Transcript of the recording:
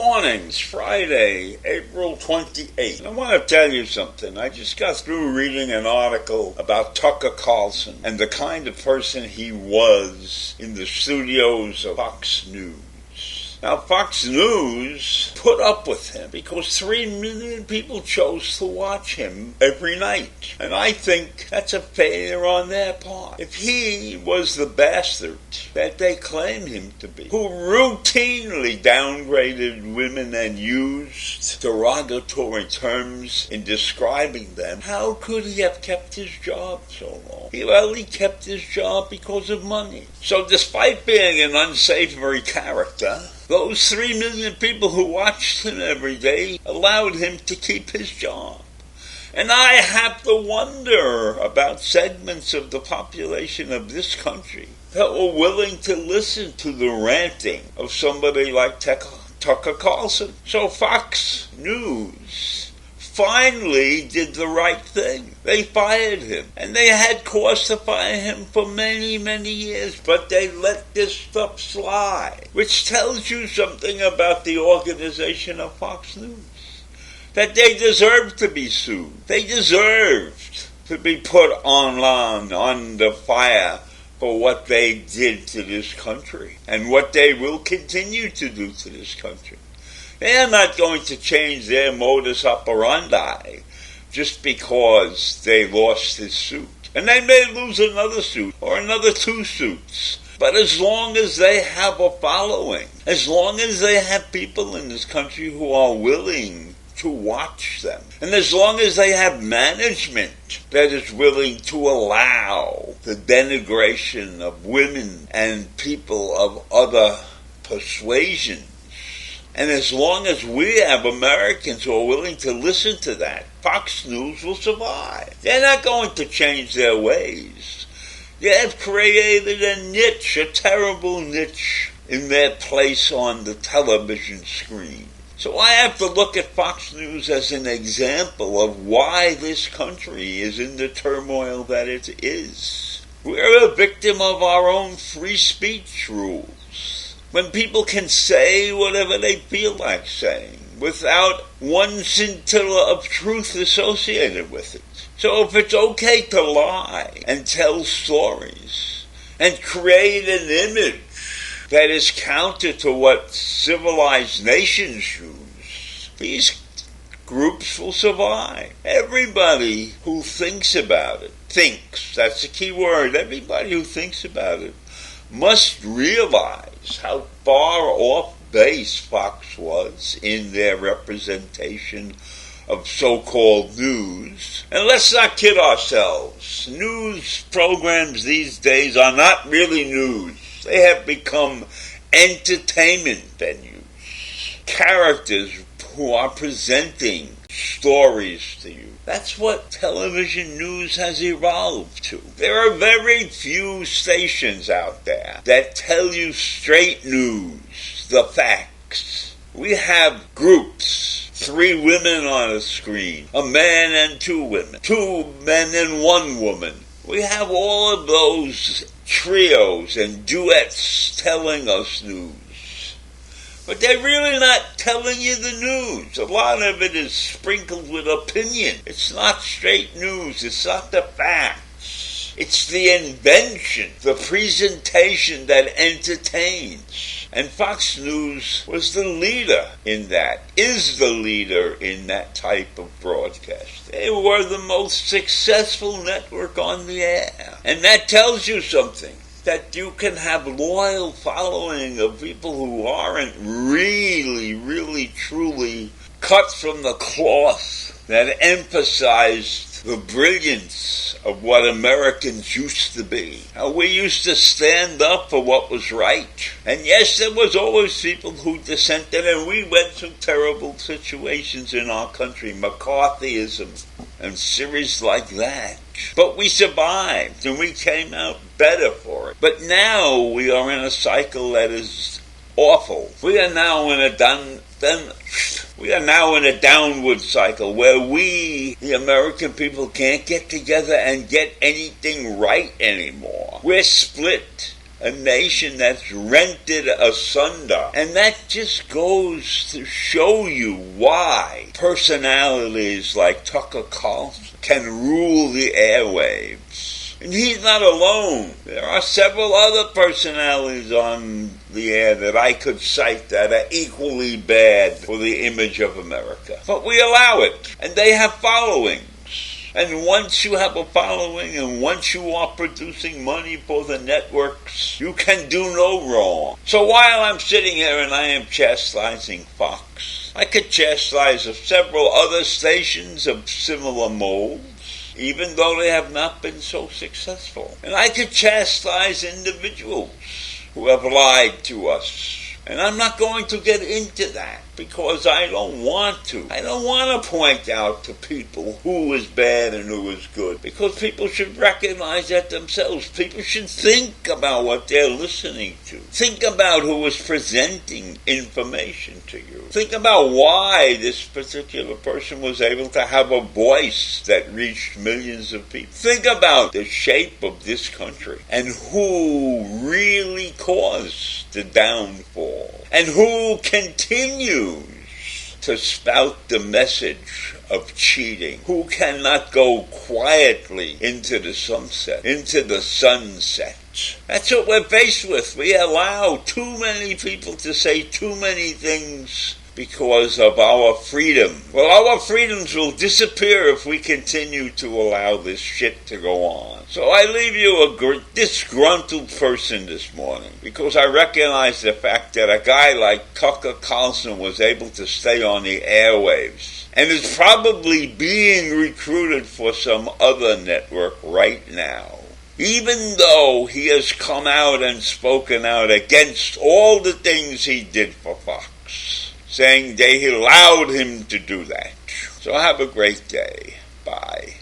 morning. It's Friday, April 28th. I want to tell you something. I just got through reading an article about Tucker Carlson and the kind of person he was in the studios of Fox News. Now, Fox News put up with him because 3 million people chose to watch him every night. And I think that's a failure on their part. If he was the bastard that they claim him to be, who routinely downgraded women and used derogatory terms in describing them, how could he have kept his job so long? He only kept his job because of money. So despite being an unsavory character, those 3 million people who watched him every day allowed him to keep his job. And I have to wonder about segments of the population of this country that were willing to listen to the ranting of somebody like Tucker Carlson. So Fox News finally did the right thing. They fired him. And they had cause to fire him for many, many years. But they let this stuff slide. Which tells you something about the organization of Fox News. That they deserved to be sued. They deserved to be put online under fire for what they did to this country. And what they will continue to do to this country. They are not going to change their modus operandi just because they lost this suit. And they may lose another suit or another 2 suits. But as long as they have a following, as long as they have people in this country who are willing to watch them, and as long as they have management that is willing to allow the denigration of women and people of other persuasions, and as long as we have Americans who are willing to listen to that, Fox News will survive. They're not going to change their ways. They have created a niche, a terrible niche, in their place on the television screen. So I have to look at Fox News as an example of why this country is in the turmoil that it is. We're a victim of our own free speech rules. When people can say whatever they feel like saying, without one scintilla of truth associated with it. So if it's okay to lie and tell stories and create an image that is counter to what civilized nations use, these groups will survive. Everybody who thinks about it, that's the key word, everybody who thinks about it, must realize how far off base Fox was in their representation of so-called news. And let's not kid ourselves. News programs these days are not really news. They have become entertainment venues. Characters who are presenting stories to you. That's what television news has evolved to. There are very few stations out there that tell you straight news, the facts. We have groups, 3 women on a screen, a man and 2 women, 2 men and 1 woman. We have all of those trios and duets telling us news. But they're really not telling you the news. A lot of it is sprinkled with opinion. It's not straight news. It's not the facts. It's the invention, the presentation that entertains. And Fox News was the leader in that, is the leader in that type of broadcast. They were the most successful network on the air. And that tells you something. That you can have loyal following of people who aren't really, really, truly cut from the cloth, that emphasized the brilliance of what Americans used to be. How we used to stand up for what was right. And yes, there was always people who dissented, and we went through terrible situations in our country, McCarthyism and series like that. But we survived, and we came out better for it. But now we are in a cycle that is awful. We are now in a downward cycle where we, the American people, can't get together and get anything right anymore. We're split. a nation that's rented asunder. And that just goes to show you why personalities like Tucker Carlson can rule the airwaves. And he's not alone. There are several other personalities on the air that I could cite that are equally bad for the image of America. But we allow it. And they have followings. And once you have a following and once you are producing money for the networks, you can do no wrong. So while I'm sitting here and I am chastising Fox, I could chastise several other stations of similar mold, even though they have not been so successful. And I could chastise individuals who have lied to us. And I'm not going to get into that because I don't want to. I don't want to point out to people who is bad and who is good, because people should recognize that themselves. People should think about what they're listening to. Think about who is presenting information to you. Think about why this particular person was able to have a voice that reached millions of people. Think about the shape of this country and who really caused the downfall and who continues to spout the message of cheating, who cannot go quietly into the sunset. That's what we're faced with. We allow too many people to say too many things because of our freedom. Well, our freedoms will disappear if we continue to allow this shit to go on. So I leave you a disgruntled person this morning, because I recognize the fact that a guy like Tucker Carlson was able to stay on the airwaves and is probably being recruited for some other network right now, even though he has come out and spoken out against all the things he did for Fox, saying they allowed him to do that. So have a great day. Bye.